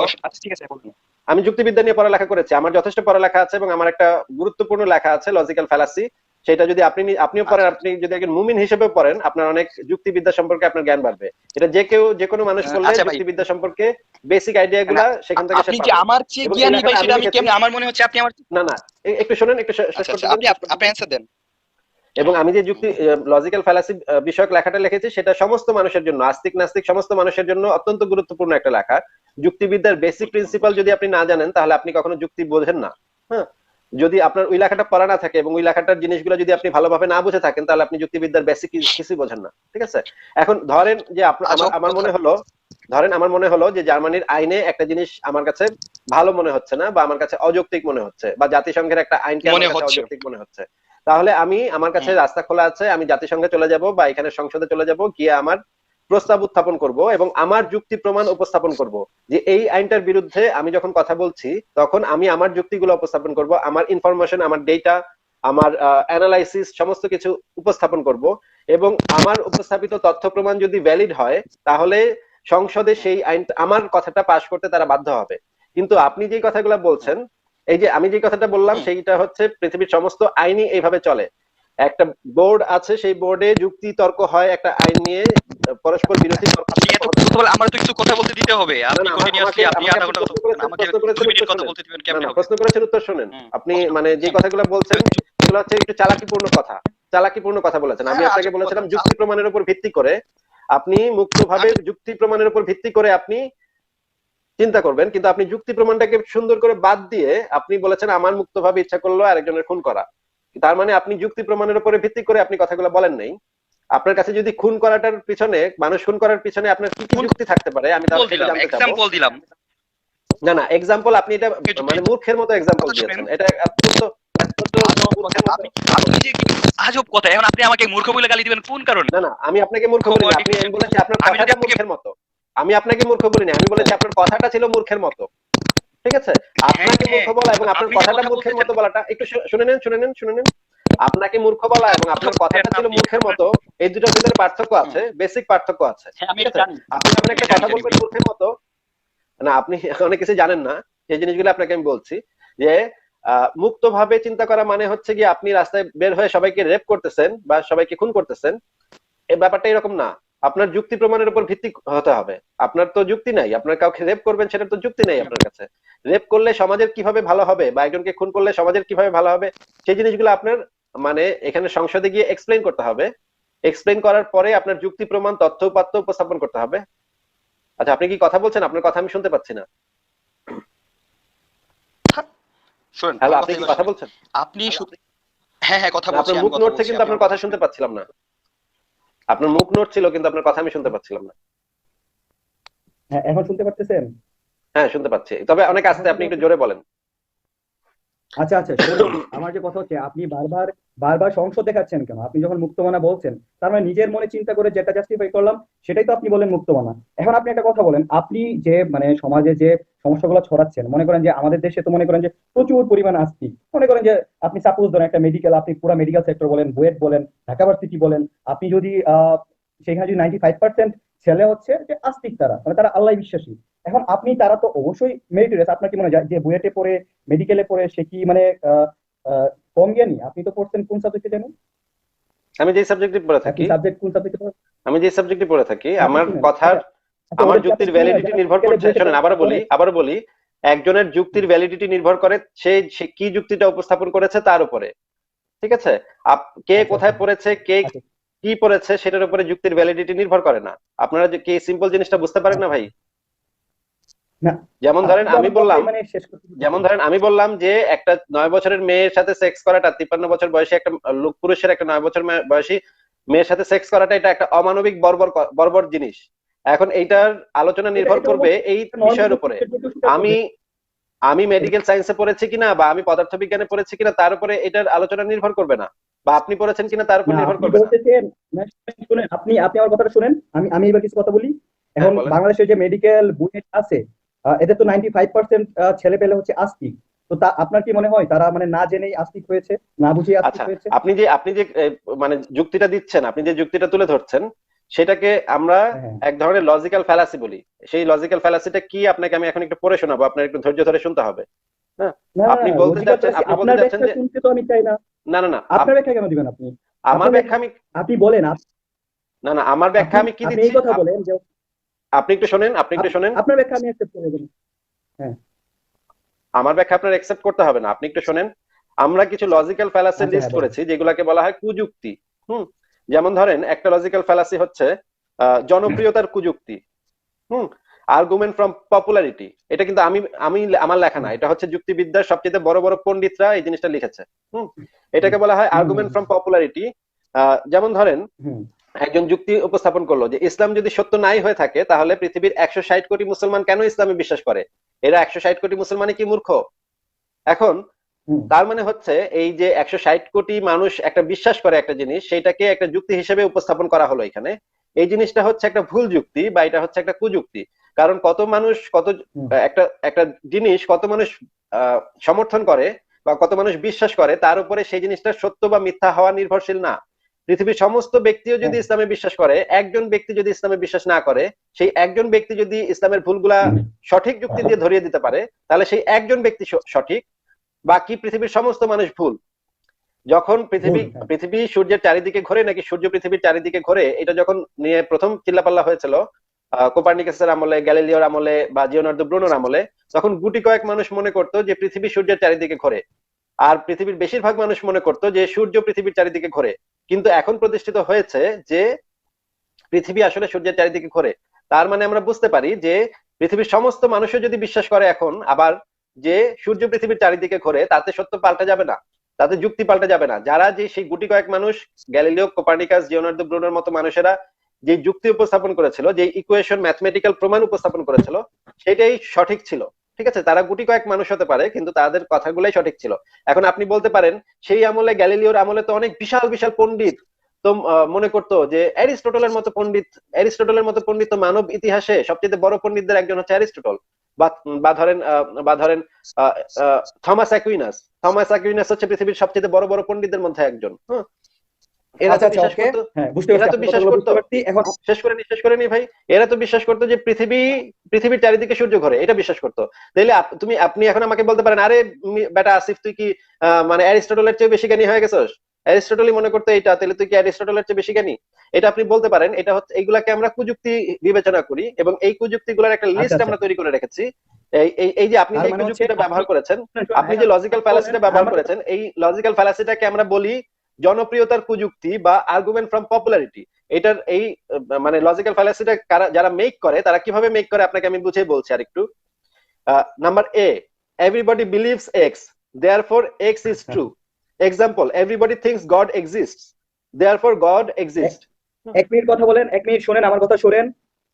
আমি যুক্তিবিদ্যা নিয়ে পড়ালেখা করেছি, আমার যথেষ্ট পড়ালেখা আছে এবং আমার একটা গুরুত্বপূর্ণ লেখা আছে লজিক্যাল ফ্যালাসি। সেটা যদি আপনিও পড়েন, আপনি যদি একজন মুমিন হিসেবে পড়েন, আপনার অনেক যুক্তিবিদ্যা সম্পর্কে আপনার জ্ঞান বাড়বে। এটা যে কোনো মানুষ বললে যুক্তিবিদ্যা সম্পর্কে বেসিক আইডিয়া গুলা সেখান থেকে আপনি যে আমার চেয়ে জ্ঞানী ভাই, সেটা আমি কেমনে, আমার মনে হচ্ছে আপনি আমার না, একটু শুনেন, একটু শেষ করতে দেন, আপনি অ্যানসার দেন। এবং আমি যে যুক্তি লজিক্যাল ফ্যালাসি বিষয়ক লেখাটা লিখেছি সেটা সমস্ত মানুষের জন্য, আস্তিক নাস্তিক সমস্ত মানুষের জন্য অত্যন্ত গুরুত্বপূর্ণ একটা লেখা। যুক্তিবিদ্যার বেসিক প্রিন্সিপাল যদি আপনি না জানেন তাহলে আপনি কখনো যুক্তি বোঝেন না। হ্যাঁ, যদি আপনার ওই লেখাটা পড়া না থাকে এবং ওই লেখাটার জিনিসগুলো যদি আপনি ভালোভাবে না বুঝে থাকেন তাহলে আপনি যুক্তিবিদ্যার বেসিক কিছু বোঝেন না। ঠিক আছে? এখন ধরেন যে আমার মনে হলো যে জার্মানির আইনে একটা জিনিস আমার কাছে ভালো মনে হচ্ছে না, বা আমার কাছে অযৌক্তিক মনে হচ্ছে, বা জাতিসংঘের একটা আইনকে আমার কাছে অযৌক্তিক মনে হচ্ছে। তাহলে আমার কাছে রাস্তা খোলা আছে, আমি জাতিসংঘে চলে যাব বা এখানে সংসদে চলে যাব, গিয়ে আমার প্রস্তাব উত্থাপন করব এবং আমার যুক্তি প্রমাণ উপস্থাপন করব যে এই আইনটার বিরুদ্ধে আমি যখন কথা বলছি তখন আমি আমার যুক্তিগুলো উপস্থাপন করব, আমার ইনফরমেশন, আমার ডেটা, আমার অ্যানালাইসিস সমস্ত কিছু উপস্থাপন করব, এবং আমার উপস্থাপিত তথ্য প্রমাণ যদি ভ্যালিড হয় তাহলে সংসদে সেই আইন, আমার কথাটা পাশ করতে তারা বাধ্য হবে। কিন্তু আপনি যে কথাগুলো বলছেন, এই যে আমি যে কথাটা বললাম সেইটা হচ্ছে পৃথিবীর সমস্ত আইনই এইভাবে চলে। একটা বোর্ড আছে, সেই বোর্ডে যুক্তি তর্ক হয় একটা আইন নিয়ে, পরস্পর বিরোধী তর্ক আপনি এত কথা বলে আমার তো কিছু কথা বলতে দিতে হবে। না আপনি না কন্টিনিউয়াসলি আপনি আমাকে আধা আপনি ঘন্টা কথা প্রশ্ন বলতেছেন, করেছেন, আমাকে প্রশ্ন করেছেন 2 মিনিট উত্তর কথা শোনেন। বলতে দিবেন না কেমনে না হবে? প্রশ্ন করেছেন উত্তর শোনেন। হুম, আপনি প্রশ্ন মানে যে হ্যাঁ, কথাগুলো বলছেন সেগুলো হচ্ছে একটু চালাকিপূর্ণ কথা, চালাকিপূর্ণ কথা বলেছেন। আমি হ্যাঁ, আপনাকে আজব কথা। বলেছিলাম যুক্তি প্রমাণের উপর ভিত্তি করে আপনি মুক্তভাবে আমি যুক্তি প্রমাণের উপর ভিত্তি করে আপনি চিন্তা করবেন, কিন্তু আপনি যুক্তি প্রমাণটাকে সুন্দর করে বাদ দিয়ে আপনি বলেছেন আমার মুক্তভাবে ইচ্ছা করলো আরেকজনের খুন করা। তার মানে আপনি যুক্তি প্রমাণের উপরে ভিত্তি করে আপনি কথাগুলো বলেন নাই। আপনার কাছে যদি খুন করাটার পিছনে, মানুষ খুন করার পিছনে আপনার কি কি কোন যুক্তি থাকতে পারে, আমি বল তাহলে সেটা দিলাম, জানতে চাবো। এক্সাম্পল দিলাম। না না এক্সাম্পল আপনি এটা ওকে, যুক্তি মানে মূর্খের মতো এক্সাম্পল কথা শুনেন। দিয়েছেন, এটা অত্যন্ত অত্যন্ত আজব কথা। মূর্খের মতো। আপনি আপনি যে আজব কথা। এখন আপনি আমাকে মূর্খ বলে গালি দিবেন কোন কারণে? না না আমি আপনাকে মূর্খ বলিনি, ক্ষমা আপনি, আমি বলেছি আপনার আমি যদি কথাটা আপনাকে মূর্খের মতো। আমি আপনাকে মূর্খ বলিনি, আমি বলেছি আপনার কথাটা ছিল মূর্খের মতো। ঠিক আছে, হ্যাঁ, আপনাকে হ্যাঁ, মূর্খ বলা এবং আপনার আপনি যে কথাটা কথা মূর্খের বলতেছেন মতো বলাটা একটু শুনে নেন। আপনাকে মূর্খ বলা এবং কথা আপনার বলতেছেন কথাটা ছিল আপনি। মূর্খের মতো, এই দুটোর ভিতরে পার্থক্য হুম, আছে, বেসিক পার্থক্য আছে। হ্যাঁ, আমি ঠিক এটা আছে, জানি। আপনি যখন আমি একটা জানি, কথা জানি বলবেন ভাই। মূর্খের মতো, না আপনি অনেক কিছু জানেন না, সেই জিনিসগুলো আপনাকে আমি বলছি যে মুক্তভাবে চিন্তা করা মানে হচ্ছে কি আপনি রাস্তায় বের হয়ে সবাইকে রেপ করতেছেন বা সবাইকে খুন করতেছেন, এই ব্যাপারটা এরকম না। আপনার যুক্তি প্রমাণের উপর ভিত্তি হতে হবে। আপনার তো যুক্তি নাই, আপনার কাউকে রেপ করবেন সেটার তো যুক্তি নাই আপনার কাছে। রেপ করলে সমাজের কিভাবে ভালো হবে বা একজনকে খুন করলে সমাজের কিভাবে ভালো হবে, সেই জিনিসগুলো আপনার মানে এখানে সংসদে গিয়ে এক্সপ্লেইন করতে হবে। এক্সপ্লেইন করার পরে আপনার যুক্তি প্রমাণ তথ্য উপাত্ত উপস্থাপন করতে হবে। আচ্ছা আপনি কি কথা বলছেন? আপনার কথা আমি শুনতে পাচ্ছি না। শুনেন, হ্যালো, আমার আপনি কথা কি এবার কথা শুনেন। বলছেন? আপনি হ্যাঁ, হ্যাঁ, কথা না, বলছি, আপনার আমি মুখ কথা নড়ছে বলছি। কিন্তু আপনি আপনার আমার কথা কথা শুনতে শুনেন। পাচ্ছিলাম না। আপনার মুখ নড়ছিল কিন্তু আপনার কথা আমি শুনতে পাচ্ছিলাম না। হ্যাঁ, এখন শুনতে পারতেছেন? হ্যাঁ শুনতে পাচ্ছি, তবে অনেক এখন আস্তে, আপনি কথা একটু হচ্ছে, জোরে বলেন। আচ্ছা আচ্ছা শোনেন, আমার যে কথা হচ্ছে, আপনি বারবার বারবার সংশয় দেখাচ্ছেন কেন? আপনি যখন মুক্তমানা বলছেন, তার মানে নিজের মনে চিন্তা করে যেটা জাস্টিফাই করলাম সেটাই তো আপনি বলেন মুক্তমানা। এখন আপনি একটা কথা বলেন, আপনি যে মানে সমাজে যে সমস্যাগুলো ছড়াচ্ছেন, মনে করেন যে আমাদের দেশে তো মনে করেন যে প্রচুর পরিমাণ আস্তিক, মনে করেন যে আপনি সাপোজ ধরেন একটা মেডিকেল, আপনি পুরো মেডিকেল সেক্টর বলেন, বুয়েট বলেন, ঢাকা ভার্সিটি বলেন, আপনি যদি সেখানে যদি 95% ছেলে হচ্ছে যে আস্তিক, তারা মানে তারা আল্লাহ বিশ্বাসী। এখন আপনি, তারা তো অবশ্যই মেরিটোরিয়াস। আপনার কি মনে হয় যে বুয়েটে পড়ে, মেডিকেলে পড়ে সে কি মানে আহ, আহ, কম জ্ঞানী? আপনি তো পড়ছেন কোন সাবজেক্টে জানেন? আমি যে সাবজেক্টে পড়ে আপনি থাকি, সাবজেক্ট কোন সাবজেক্টে পড়েন? আচ্ছা আমার শুনেন, কথার, আচ্ছা আচ্ছা, আমার ওদেরকে আপনি যুক্তির কি মনে হয় ভ্যালিডিটি যারা নির্ভর মেডিকেলে করছে, বুয়েটে শোনেন পড়ে? আবারও বলি, একজনের যুক্তির ভ্যালিডিটি নির্ভর করে সে কি যুক্তিটা উপস্থাপন করেছে তার উপরে। ঠিক আছে, কে আচ্ছা আচ্ছা কোথায় পড়েছে, কে আচ্ছা কি পড়েছে সেটার উপরে যুক্তির ভ্যালিডিটি নির্ভর করে না। আপনারা যে কি সিম্পল জিনিসটা বুঝতে পারেন না আচ্ছা। ভাই? না, যেমন ধরেন আপনি তো আমি আমার বললাম, কথাই মানে শেষ করতে দিতেছেন না। যে একটা 9 বছরের মেয়ের সাথে সেক্স করাটা, 53 বছর বয়সী একটা লোক পুরুষের একটা 9 বছর বয়সী মেয়ের সাথে সেক্স করাটা, এটা একটা অমানবিক বর্বর বর্বর জিনিস। এখন এইটার আলোচনা এটা নির্ভর এটা করবে অবশ্যই এই নর্মাল বিষয়ের উপরে। কেউ স্বীকার আমি করবে। আমি এটা- মেডিকেল সায়েন্সে পড়েছি কিনা বা আমি পদার্থবিজ্ঞানে পড়েছি কিনা তার উপরে এটার আলোচনা নির্ভর করবে না, বা আপনি পড়েছেন কিনা তার উপর না, নির্ভর আপনি করবে না। বলতেছেন, না, শুনেন, আপনি আপনি আমার কথাটা শুনেন, আমি আমি এবার কিছু কথা বলি। হ্যাঁ এখন বলেন। বাংলাদেশে যে মেডিকেল বুয়েট আছে, এদের তো 95% ছেলে পেলে হচ্ছে আস্তিক। তো তা আপনার কি মনে হয় তারা মানে না জেনেই আস্তিক হয়েছে, না বুঝেই আস্তিক আচ্ছা, হয়েছে? আপনি যে মানে যুক্তিটা দিচ্ছেন, আপনি যে যুক্তিটা তুলে ধরছেন, সেটাকে আমরা হ্যাঁ হ্যাঁ। এক ধরনের লজিক্যাল ফ্যালাসি বলি। সেই লজিক্যাল ফ্যালাসিটা কি আপনাকে আমি এখন একটু পড়ে শোনাবো, আপনার একটু ধৈর্য ধরে শুনতে হবে। হ্যাঁ, না না, আপনি বলতে লজিক্যাল চাচ্ছেন, ফ্যালাসি আপনার ব্যাখ্যা যে শুনতে তো আমি চাই না। না না না আপনার ব্যাখ্যা কেন দিবেন আপনি? আমার আপনার ব্যাখ্যা আমি, আপনি বলেন না না আমার ব্যাখ্যা আপনি আমি কি আপনি এই দিচ্ছি, কথা বলেন যে আপনি একটু শোনেন, আপনার ব্যাখ্যা আমি অ্যাকসেপ্ট করে দেব। হ্যাঁ, আমার ব্যাখ্যা আপনার একসেপ্ট করতে হবে না, আপনি একটু শোনেন। আমরা কিছু লজিক্যাল ফ্যালাসি আচ্ছা লিস্ট হ্যাঁ বলেন। করেছি যেগুলোকে বলা হয় কুযুক্তি। হুম, যেমন ধরেন একটা লজিক্যাল ফ্যালাসি হচ্ছে জনপ্রিয়তার কুযুক্তি। হুম, আর্গুমেন্ট ফ্রম পপুলারিটি। এটা কিন্তু আমি আমি আমার লেখা না, হুম এটা হচ্ছে যুক্তিবিদ্যার সবচেয়ে বড় বড় পণ্ডিতরা এই জিনিসটা লিখেছে। হুম, হুম এটাকে বলা হয় হুম আর্গুমেন্ট ফ্রম পপুলারিটি। যেমন ধরেন হুম একজন যুক্তি উপস্থাপন করলো যে ইসলাম যদি সত্য নাই হয়ে থাকে তাহলে পৃথিবীর 160 কোটি মুসলমান কেন ইসলামে বিশ্বাস করে? এরা 160 কোটি মুসলমানই কি মূর্খ? এখন হুম তার মানে হচ্ছে এই যে 160 কোটি মানুষ একটা বিশ্বাস করে একটা জিনিস, সেটাকে একটা যুক্তি হিসেবে উপস্থাপন করা হলো এখানে। এই জিনিসটা হচ্ছে একটা ভুল যুক্তি বা এটা হচ্ছে একটা কুযুক্তি। কারণ কত মানুষ কত হুম একটা একটা জিনিস কত মানুষ সমর্থন করে বা কত মানুষ বিশ্বাস করে তার উপরে সেই জিনিসটা সত্য বা মিথ্যা হওয়া নির্ভরশীল না। পৃথিবীর সমস্ত ব্যক্তিও যদি হ্যাঁ ইসলামে বিশ্বাস করে, একজন ব্যক্তি যদি ইসলামে বিশ্বাস না করে, সেই একজন ব্যক্তি যদি ইসলামের ভুলগুলা সঠিক যুক্তি দিয়ে ধরিয়ে দিতে পারে, তাহলে সেই একজন ব্যক্তি সঠিক, বাকি পৃথিবীর সমস্ত মানুষ ভুল। যখন পৃথিবী ভুল, হ্যাঁ। পৃথিবী সূর্যের চারিদিকে ঘোরে নাকি সূর্য পৃথিবীর চারিদিকে ঘোরে, এটা যখন নিয়ে প্রথম চিল্লাপাল্লা হয়েছিল কোপার্নিকাসের আমলে, গ্যালিলিওর আমলে বা জিওনার্দো ব্রুনোর আমলে, তখন গুটি কয়েক মানুষ মনে করতো যে পৃথিবী সূর্যের চারিদিকে ঘোরে, আর পৃথিবীর বেশিরভাগ মানুষ মনে করতো যে সূর্য পৃথিবীর চারিদিকে ঘোরে। কিন্তু এখন প্রতিষ্ঠিত হয়েছে যে পৃথিবী আসলে সূর্যের চারিদিকে ঘোরে। তার মানে আমরা বুঝতে পারি যে পৃথিবীর সমস্ত মানুষও যদি বিশ্বাস করে এখন আবার যে সূর্য পৃথিবীর চারিদিকে ঘোরে, তাতে সত্য পাল্টে যাবে না, তাতে যুক্তি পাল্টে যাবে না। যারা যে সেই গুটি কয়েক মানুষ, গ্যালিলিও, কোপার্নিকাস, লিওনার্দো ব্রুনোর মতো মানুষেরা যে যুক্তি উপস্থাপন করেছিল, যে ইকুয়েশন, ম্যাথমেটিক্যাল প্রমাণ উপস্থাপন করেছিল, সেটাই সঠিক ছিল। ঠিক আছে, তারা গুটি কয়েক মানুষ হতে পারে কিন্তু তাদের কথাগুলাই সঠিক ছিল। এখন আপনি বলতে পারেন সেই আমলে, গ্যালিলিওর আমলে তো অনেক বিশাল বিশাল পণ্ডিত তো মনে করতো যে অ্যারিস্টটলের মতো পণ্ডিত তো মানব ইতিহাসে সবচেয়ে বড় পণ্ডিতদের একজন হচ্ছে অ্যারিস্টটল, বা ধরেন থমাস অ্যাকুইনাস হচ্ছে পৃথিবীর সবচেয়ে বড় বড় পণ্ডিতদের মধ্যে একজন। হ্যাঁ, এরা আচ্ছা তো আচ্ছা, বিশ্বাস ওকে, করতো, হ্যাঁ, বুঝতে এরা পারছি, তো আপনার বিশ্বাস কথাগুলো করতো, বুঝতে পারছি এখন। শেষ করে নি ভাই, এরা তো বিশ্বাস করতো যে পৃথিবীর চারিদিকে সূর্য ঘোরে, এটা বিশ্বাস করতো। তাইলে আপনি এখন আমাকে বলতে পারেন, আরে বেটা আসিফ, তুই কি মানে অ্যারিস্টটলের চেয়ে বেশি জ্ঞানী হয়ে গেছস? অ্যারিস্টটলই মনে করতো এইটা, তাহলে তুই কি অ্যারিস্টটলের চেয়ে বেশি জ্ঞানী? এটা আপনি বলতে পারেন। এটা হচ্ছে, এইগুলাকে আমরা কুযুক্তি বিবেচনা করি এবং এই কুযুক্তিগুলোর একটা আচ্ছা লিস্ট আচ্ছা, আমরা তৈরি করে রেখেছি। এই যে আপনি তার যে মানে হচ্ছে কুযুক্তিটা আপনি, ব্যবহার করেছেন, শুনেন, শুনেন, আপনি হ্যাঁ, যে লজিক্যাল আপনি বলেন, ফ্যালাসিটা ব্যবহার আমার করেছেন, এই লজিক্যাল ফ্যালাসিটাকে আমরা বলি জনপ্রিয়তার কুযুক্তি বা আর্গুমেন্ট ফ্রম পপুলারিটি। এটার এই মানে লজিক্যাল ফ্যালাসিটা যারা মেক করে, তারা কিভাবে মেক করে আপনাকে আমি বুঝিয়ে বলছি আর একটু। Number A, everybody believes x, therefore x is true. Example, everybody things god exists, therefore god exist. 1 minute কথা বলেন, 1 মিনিট শোনেন, আমার কথা শোনেন।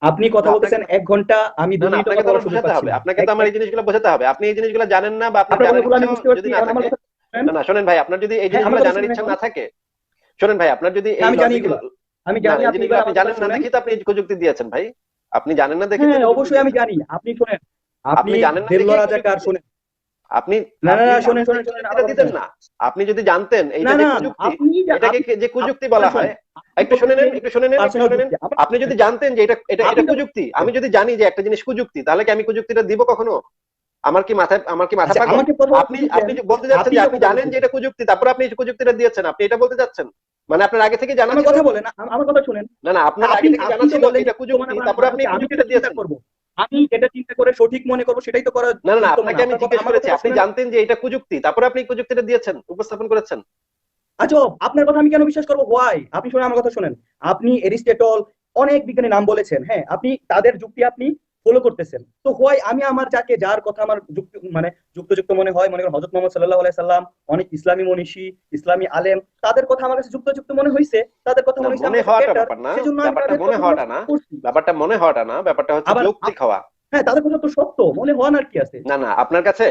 আপনি কথা বলতেছেন 1 ঘন্টা, আমি না 2 না, মিনিট আপনাকে কথা তো আমার বলার সুযোগ বোঝাতে পাচ্ছি হবে, না। আপনাকে তো আমার এই জিনিসগুলো বোঝাতে হবে। আপনি এই জিনিসগুলো জানেন না বা আপনার আপনার জানার কথাগুলো আমি ইচ্ছা বুঝতে পারছি, যদি না এখন আমার থাকে, কথা শুনেন। না না, শোনেন ভাই, আপনার যদি এই হ্যাঁ, আমার জিনিসগুলো কথা জানার শুনেন ইচ্ছা এখন। না থাকে, শোনেন ভাই, আপনার যদি এই আমি জানি লজিক্যাল, এগুলো, আমি না জানি, এই আপনি জিনিসগুলো এবার আপনি আমার কথা জানেন না শুনেন। দেখি তো আপনি এই যুক্তি দিয়েছেন ভাই। আপনি জানেন না দেখি তো হ্যাঁ, এই যুক্তি অবশ্যই আমি দিয়েছেন। জানি, আপনি শুনেন, আপনি আপনি জানেন না দেল্লো দেখি এই রাজাকার যুক্তি, শুনেন। আপনি না না আপনি না, শোনেন জানেন শোনেন দেখি শোনেন, আমার যুক্তিটা কথা দিতেন শুনেন। না। আপনি যদি জানতেন এইটা না যে না, কুযুক্তি, আপনি এটাকে আপনি যে কুযুক্তি বলা হয়, একটু শুনে নেন, একটু শুনে নেন, একটু পার্সোনাল শুনে নেন। যুক্তি আমার, আপনি যদি জানতেন যে এটা এটা আপনি এটা তো, কুযুক্তি, আমি যদি জানি যে একটা জিনিস কুযুক্তি, তাহলে কি আমি কুযুক্তিটা দিব কখনো? আমার কি মাথা আচ্ছা, পাগল? আমাকে কথা বলতে আপনি দিচ্ছেন, আপনি যে বলতে যাচ্ছেন আপনি যে তো আপনি কথা জানেন বলতে যে দিচ্ছেন। এটা কুযুক্তি, তারপর আপনি এই কুযুক্তিটা দিয়েছেন, আপনি এটা বলতে যাচ্ছেন মানে আপনার আগে থেকে জানা আমার ছিল? কথা বলেন, আমার কথা শুনেন। না না, আপনার আপনি আগে থেকে আপনি জানা তো ছিল বললেন যে এটা কুযুক্তি, বর্তমানে তারপর মানে আপনি হচ্ছে এই আমি যেটা কুযুক্তিটা চিন্তা দিয়েছেন। করব, আমি যেটা চিন্তা করে সঠিক মনে করবো সেটাই তো করা না না না, উত্তম না। আপনাকে আমি জিজ্ঞেস আমার করেছি, কথা আপনি শুনেন। জানতেন যে এটা কুযুক্তি, তারপর আপনি এই কুযুক্তিটা দিয়েছেন, উপস্থাপন করেছেন। আচ্ছা, আপনার কথা আমি কেন বিশ্বাস করবো? হোয়াই? আপনি শুনেন, আমার কথা শুনেন। আপনি এরিস্টটল, অনেক বিজ্ঞানী নাম বলেছেন, হ্যাঁ, আপনি তাদের যুক্তি আপনি ফলো করতেছেন, তো হোয়াই আমি আমার যার কথা আমার যুক্তি মানে যুক্তযুক্ত মনে হয়, মনে করেন হযরত মুহাম্মদ সাল্লাল্লাহু আলাইহি সাল্লাম, অনেক ইসলামী মনীষী, ইসলামী আলেম, তাদের কথা আমার কাছে যুক্তযুক্ত মনে হয়েছে, তাদের কথা না, মনে হয়েছে মনে আমার কাছে হওয়াটা বেটার, ব্যাপার না, সেজন্য আমি ব্যাপারটা তাদের মনে কথাগুলো হওয়াটা না, করছি। ব্যাপারটা মনে হওয়াটা না, ব্যাপারটা হচ্ছে আবার যৌক্তিক হওয়া। হ্যাঁ, তাদের কথা তো সত্য, মনে হওয়া আর কি আছে? না না, আপনার কাছে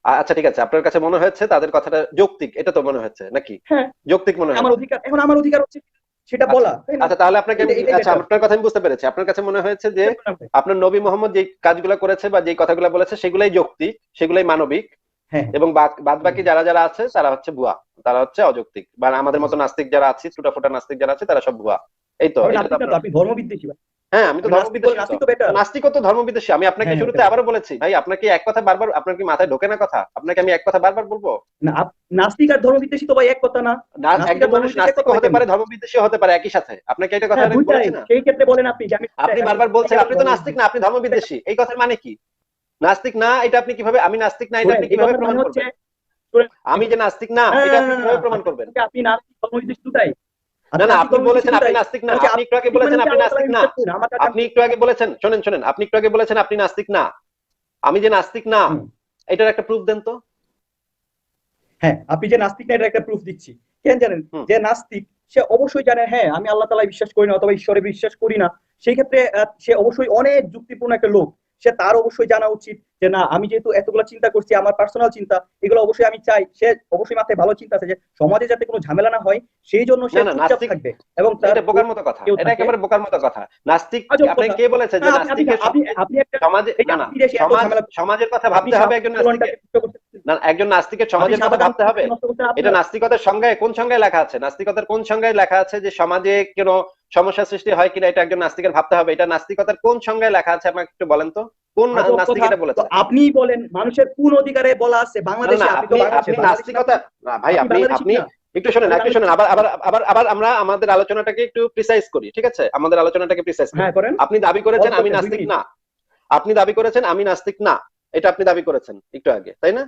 আচ্ছা ঠিক আছে, আপনার কাছে মনে হয়েছে তাদের কথাটা যৌক্তিক, এটা তো মনে হচ্ছে নাকি? হ্যাঁ, যৌক্তিক মনে আমার হয়েছে। অধিকার, এখন আমার অধিকার হচ্ছে সেটা আচ্ছা বলা, তাই না? আচ্ছা, তাহলে আপনাকে এটাই আচ্ছা, বেটার। আপনার কথা আমি বুঝতে পেরেছি। আপনার কাছে মনে হয়েছে যে আপনার নবী মোহাম্মদ যে কাজগুলো করেছে বা যে কথাগুলো বলেছে সেগুলাই যৌক্তিক, সেগুলাই মানবিক, হ্যাঁ এবং বাদ বাকি যারা যারা আছে তারা হচ্ছে ভুয়া, তারা হচ্ছে অযৌক্তিক, বা আমাদের মতো নাস্তিক যারা আছে, টুটাফুটা নাস্তিক যারা আছে, তারা সব ভুয়া। এই তো, আমি এটা তো নাস্তিক না তো, আপনার। আপনি ধর্মবিদ্বেষী ভাই। হ্যাঁ, আমি তো আমি নাস্তিক বলে, ধর্মবিদ্বেষী। নাস্তিক তো বেটার। নাস্তিকও তো ধর্মবিদ্বেষী। আমি আপনাকে হ্যাঁ, শুরুতে আবারও বলেছি ভাই, আপনাকে এক কথা বারবার, আপনার কি মাথায় ঢোকে না কথা? আপনাকে আমি এক কথা বারবার বলবো? না, নাস্তিক আর ধর্মবিদ্বেষী তো ভাই এক কথা না। নাস্তিক একজন আর মানুষ ধর্মবিদ্বেষী এক নাস্তিক কথা হতে কেমন? পারে, ধর্মবিদ্বেষী হতে পারে একই সাথে। আপনাকে এটা কথা হ্যাঁ, আমি বুঝাই, বলেছি না? সেই ক্ষেত্রে বলেন আপনি যে আমি, আপনি বারবার বলছেন আপনি তো নাস্তিক না, আপনি ধর্মবিদ্বেষী। এই কথার মানে কি? নাস্তিক না এটা আপনি কিভাবে, আমি নাস্তিক না এটা আপনি এই কিভাবে কথার প্রমাণ মানে হচ্ছে, করবেন? আমি যে নাস্তিক না এটা আপনি কিভাবে প্রমাণ করবেন? আপনি নাস্তিক ধর্মবিদ্বেষী দুটাই। না না, আপনি বলেছেন আপনি নাস্তিক না, আপনি একটু আগে বলেছেন আপনি নাস্তিক না, আপনি একটু আগে বলেছেন, শোনেন শোনেন, আপনি একটু আগে বলেছেন আপনি নাস্তিক না। আমি যে নাস্তিক না এটার একটা প্রুফ দেন তো। হ্যাঁ, আপনি যে নাস্তিক না এটা একটা প্রুফ দিচ্ছি। কেন জানেন? যে নাস্তিক সে অবশ্যই জানে, হ্যাঁ, আমি আল্লাহ তাআলায় বিশ্বাস করি না অথবা ঈশ্বরে বিশ্বাস করি না, সেই ক্ষেত্রে সে অবশ্যই অনেক যুক্তিপূর্ণ একটা লোক। সে তার অবশ্যই জানা উচিত যে না, আমি যেহেতু এতগুলো চিন্তা করছি, আমার পার্সোনাল চিন্তা, এগুলো অবশ্যই আমি চাই, সে অবশ্যই মাথায় ভালো চিন্তা আছে যে সমাজে যাতে কোনো ঝামেলা না হয়, সেই জন্য সে চুপচাপ থাকবে। এবং এটা বোকার মতো কথা, এটা একেবারে বোকার মতো কথা। নাস্তিক, আপনি কে বলেছে যে নাস্তিকের সমাজে, না না, সমাজের কথা ভাবতে হবে একজন নাস্তিকের? না, একজন নাস্তিকের সমাজের কথা ভাবতে হবে? এটা নাস্তিকতার সংজ্ঞায় কোন সংজ্ঞায় লেখা আছে? নাস্তিকতার কোন সংজ্ঞায় লেখা আছে যে সমাজে কোনো সমস্যা সৃষ্টি হয় কিনা এটা একজন নাস্তিকের ভাবতে হবে? এটা নাস্তিকতার কোন সংজ্ঞায় লেখা আছে আমাকে একটু বলেন তো, কোন নাস্তিক এটা বলেছে? আপনিই বলেন, মানুষের কোন অধিকারে বলা আছে বাংলাদেশে? আপনি তো আপনি নাস্তিকতা, না ভাই, আপনি একটু শোনেন, একটু শোনেন, আবার আবার আবার আবার আমরা আমাদের আলোচনাটাকে একটু প্রিসাইজ করি, ঠিক আছে? আমাদের আলোচনাটাকে প্রিসাইজ করি। হ্যাঁ করেন। আপনি দাবি করেছেন অল্প আমি 2 নাস্তিক মিনিট। না, আপনি দাবি করেছেন আমি নাস্তিক না, এটা আপনি দাবি করেছেন একটু আগে, তাই না?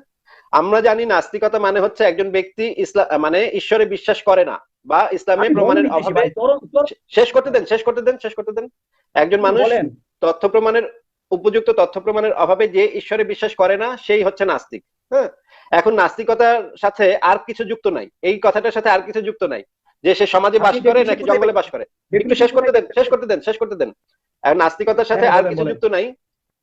আমরা জানি নাস্তিকতা মানে হচ্ছে একজন ব্যক্তি ইসলাম মানে ঈশ্বরে বিশ্বাস করে না বা ইসলামে আপনি প্রমাণের বলেনই বেশি অভাবে। ভাই, শেষ করতে দেন, শেষ করতে দেন, শেষ করতে দেন। একজন মানুষ বলেন। তথ্য প্রমাণের উপযুক্ত তথ্য প্রমাণের অভাবে যে ঈশ্বরে বিশ্বাস করে না সেই হচ্ছে নাস্তিক। হ্যাঁ, এখন নাস্তিকতার সাথে আর কিছু যুক্ত নাই, এই কথাটার সাথে আর কিছু যুক্ত নাই যে সে সমাজে বাস আপনি করে definition নাকি কোথায় জঙ্গলে বাস পাইছেন? করে। একটু Definition শেষ করতে কোথায় দেন, শেষ পাইছেন? করতে দেন, শেষ করতে দেন। আর নাস্তিকতার সাথে হ্যাঁ আর বলেন কিছু বলেন। যুক্ত নাই।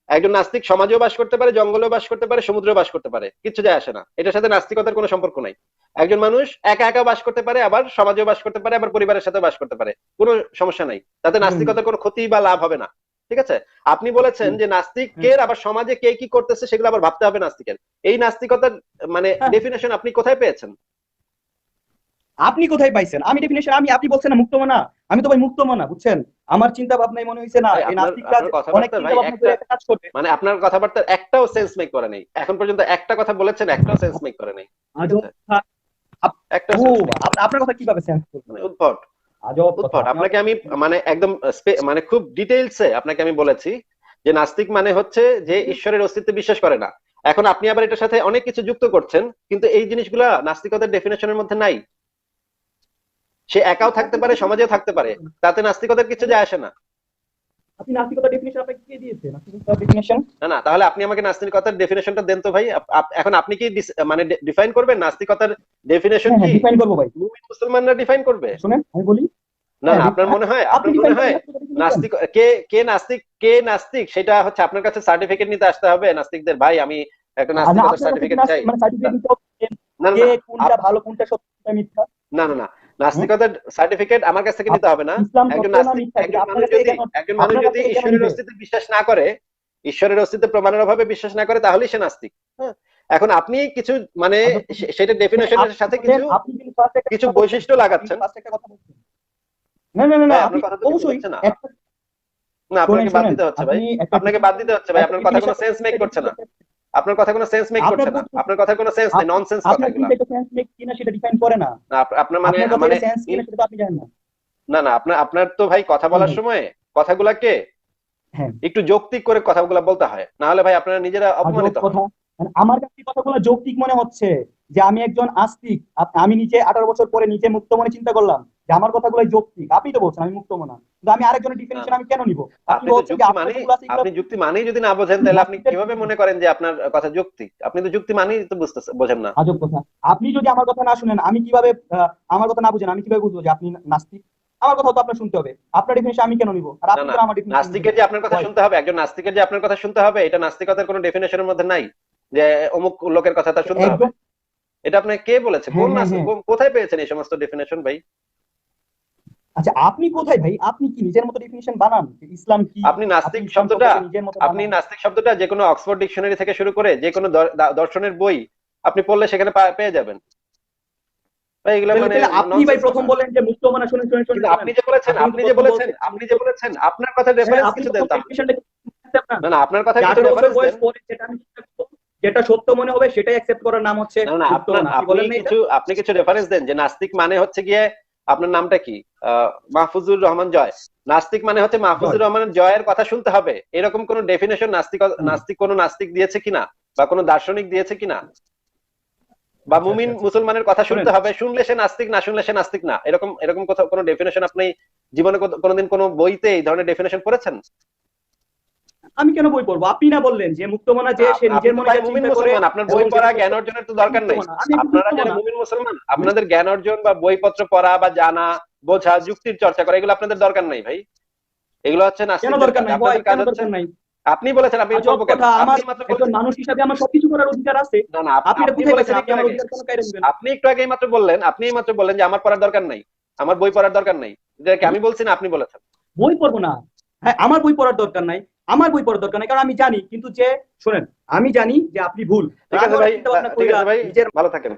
একজন নাস্তিক সমাজেও বাস করতে পারে, জঙ্গলেও বাস করতে পারে, সমুদ্রেও বাস করতে পারে, কিছু যায় আসে না, এটার সাথে নাস্তিকতার কোনো সম্পর্ক নাই। একজন মানুষ একা একা বাস করতে পারে, আবার সমাজেও বাস করতে পারে, আবার পরিবারের সাথে বাস করতে পারে, কোনো সমস্যা নাই, তাতে নাস্তিকতার কোনো ক্ষতি বা লাভ হবে না, ঠিক আছে? আপনি বলেছেন যে নাস্তিকের আবার সমাজে কে কি করতেছে সেগুলো আবার ভাবতে হবে নাস্তিকের। এই নাস্তিকতার মানে হ্যাঁ। ডেফিনেশন আপনি কোথায় পেয়েছেন? আপনি কোথায় পাইছেন? আমি ডেফিনেশন আপনি বলছেন না মুক্তমনা, আমি তো ভাই মুক্তমনা, বুঝছেন? আমার চিন্তা ভাবনায় মনে হয়েছে না ভাই, এই আপনার নাস্তিকরা আপনার অনেক কথাবার্তা চিন্তা ভাই ভাবনা করে একটা কাজ করবে। মানে আপনার কথাবার্তার একটাও সেন্স মেক করে নাই, এখন পর্যন্ত একটা কথা বলেছেন, একটাও সেন্স মেক করে নাই, ঠিক আজব আছে? কথা। একটা ও সেন্স মেক আপনার কথা কিভাবে সেন্স করবে? মানে উদ্ভট, আজব কথা। উদ্ভট। আপনাকে আমি মানে একদম মানে খুব ডিটেইলসে আপনাকে আমি বলেছি যে নাস্তিক মানে হচ্ছে যে ঈশ্বরের অস্তিত্বে বিশ্বাস করে না। এখন আপনি আবার এটার সাথে অনেক কিছু যুক্ত করছেন, কিন্তু এই জিনিসগুলা নাস্তিকতার ডেফিনেশনের মধ্যে নাই। সে একাও থাকতে পারে, সমাজেও থাকতে পারে, তাতে নাস্তিকতার কিছু যায় আসে না। আপনি নাস্তিকতার ডেফিনেশন আপনাকে কে দিয়েছে? নাস্তিকতার ডেফিনেশন না না, তাহলে আপনি আমাকে নাস্তিকতার ডেফিনেশনটা দেন তো ভাই। এখন আপনি কি মানে ডিফাইন করবেন নাস্তিকতার ডেফিনেশন হ্যাঁ কি? ডিফাইন করবো ভাই। মুমিন মুসলমানরা ডিফাইন করবে? শুনেন আমি বলি। না হ্যাঁ না, আপনার মনে হয়, আপনি আপনার ডিফাইন মনে করেন হয় নাস্তিক কে কে নাস্তিক, কে নাস্তিক সেটা হচ্ছে আপনার কাছে সার্টিফিকেট নিতে আসতে হবে নাস্তিকদের। ভাই আমি একটা নাস্তিকতার সার্টিফিকেট চাই। মানে সার্টিফিকেট নিতে হবে না কে না কোনটা ভালো কোনটা সত্য কোনটা মিথ্যা। না না না, নাস্তিকতার সার্টিফিকেট আমার কাছ থেকে নিতে হবে না। ইসলাম একজন সত্য না নাস্তিক, মিথ্যা একজন আপনার মানুষ কাছে যদি কেন? একজন মানুষ আপনার যদি কাছে কেন ঈশ্বরের নিবে? অস্তিত্বে বিশ্বাস না করে, ঈশ্বরের অস্তিত্বে প্রমাণের অভাবে বিশ্বাস না করে, তাহলেই সে নাস্তিক। হ্যাঁ, এখন আপনি কিছু মানে সেটা ডেফিনেশনের সাথে কিছু আপনি কিন্তু ফার্স্ট একটা কিছু কথা বৈশিষ্ট্য বলছেন। লাগাচ্ছেন। ফার্স্ট একটা কথা বলছেন। না না না না ভাই আপনি আপনার কথা তো কিছু অবশ্যই হচ্ছে না। একটা না, আপনাকে বাদ শুনেন দিতে হচ্ছে ভাই, আপনি একটা আপনাকে বাদ দিতে হচ্ছে ভাই, আপনার কথা কোনো সেন্স মেক করছে না, আপনার কথা কোনো সেন্স মেক আপনার করছে না, আপনার কথা কোনো সেন্স নেই, ননসেন্স কথা আপনার এগুলা। কিন্তু একটা সেন্স মেক কিনা সেটা ডিফাইন করে না। না আপনার মানে আপনার কথা মানে সেন্স কিনা সেটা তো আপনি জানেন না। না না, আপনার আপনার তো ভাই কথা বলার সময় কথাগুলাকে হ্যাঁ একটু যৌক্তিক করে কথাগুলা বলতে হয়, না হলে ভাই আপনারা নিজেরা অপমানিত আজব হন। কথা। মানে আমার কাছে এই কথাগুলো যৌক্তিক মনে হচ্ছে যে আমি একজন আস্তিক, আমি নিজে 18 বছর পরে নিজে মুক্ত মনে চিন্তা করলাম যে আমার কথাগুলো যৌক্তিক। আপনি তো বলছেন আমি মুক্ত মনা, কিন্তু আমি আরেকজনের ডিফিনিশন আমি কেন নিব? আপনি আপনি তো বলছেন যে যুক্তি আপনার মানেই, যেগুলো আছে এগুলো আপনি যুক্তি মানেই যদি না বোঝেন তাহলে আপনি কিভাবে মনে করেন যে আপনার কথা যৌক্তিক? আপনি তো যুক্তি মানেই তো বোঝেন না। আজব কথা। আপনি যদি আমার কথা না শুনেন আমি কিভাবে আমার কথা না বুঝেন আমি কিভাবে বুঝবো যে আপনি নাস্তিক? আমার কথা তো আপনার শুনতে হবে। আপনার ডিফিনিশন আমি কেন নিব? আর না আপনি না, তো আমার ডিফিনিশন নাস্তিকের যে আপনার কথা শুনতে হবে, একজন নাস্তিকের যে আপনার কথা শুনতে হবে, এটা নাস্তিকতার কোনো ডেফিনেশনের মধ্যে নাই যে অমুক লোকের কথা তার শুনতে হবে। একদম। এটা আপনাকে কে বলেছে? কোন নাস্তিক কোথায় পেয়েছেন এই সমস্ত ডেফিনেশন ভাই? আচ্ছা আপনি কোথায় ভাই? আপনি কি নিজের মতো ডেফিনিশন বানান যে ইসলাম কি? আপনি নাস্তিক শব্দটা, আপনি নাস্তিক শব্দটা যে কোনো অক্সফোর্ড ডিকশনারি থেকে শুরু করে যে কোনো দর্শনের বই আপনি পড়লে সেখানে পেয়ে যাবেন ভাই। এগুলা মানে আপনি ভাই প্রথম বলেন যে মুক্তমনা শুনেন শুনেন শুনেন, আপনি যে বলেছেন আপনার কথা রেফারেন্স কিছু দেন। না না, আপনার কথা কিছু রেফারেন্স দেন। যেটা সত্য মনে হবে সেটাই অ্যাকসেপ্ট করার নাম হচ্ছে না না, আপনি কিছু রেফারেন্স দেন যে নাস্তিক মানে হচ্ছে গিয়ে আপনার নামটা কি, মাহফুজুর রহমান জয়, নাস্তিক মানে হচ্ছে মাহফুজুর রহমান জয়ের কথা শুনতে হবে, এরকম কোন ডেফিনেশন নাস্তিক কোন নাস্তিক দিয়েছে কিনা বা কোন দার্শনিক দিয়েছে কিনা? বা মুমিন মুসলমানের কথা শুনতে হবে, শুনলে সে নাস্তিক, না শুনলে সে নাস্তিক না, এরকম এরকম কোন ডেফিনেশন আপনি জীবনে কোনোদিন কোনো বইতে এই ধরনের ডেফিনেশন পড়েছেন? আমি কেন বই পড়বো? আপনি না বললেন যে মুক্তমনা যে সে নিজের মনে মুমিন মুসলমান, আপনার বই পড়া জ্ঞান অর্জনের তো দরকার নেই। আপনারা যারা মুমিন মুসলমান আপনাদের জ্ঞান অর্জন বা বইপত্র পড়া বা জানা বোঝা যুক্তির চর্চা করা এগুলো আপনাদের দরকার নাই ভাই। এগুলো হচ্ছে নাস্তিকদের কাজ। আপনাদের কাজ হচ্ছে, আপনি বলেছেন আপনি করব কেন? আমার একজন মানুষ হিসেবে আমার সবকিছু করার অধিকার আছে। না না, আপনি এটা কোথায় পাইছেন? আপনি আমার অধিকার কেন কাইরা দিবেন? আপনি একটু আগেই মাত্র বললেন, আপনি মাত্র বললেন যে আমার পড়ার দরকার নাই, আমার বই পড়ার দরকার নাই। এটা কি আমি বলছি না আপনি বলেছেন? বই পড়বো না, হ্যাঁ আমার বই পড়ার দরকার নাই, আমার বই পড়ার দরকার নাই, কারণ আমি জানি কিন্তু যে শুনেন আমি জানি যে আপনি ভুল। ঠিক আছে ভাই, ভালো থাকেন।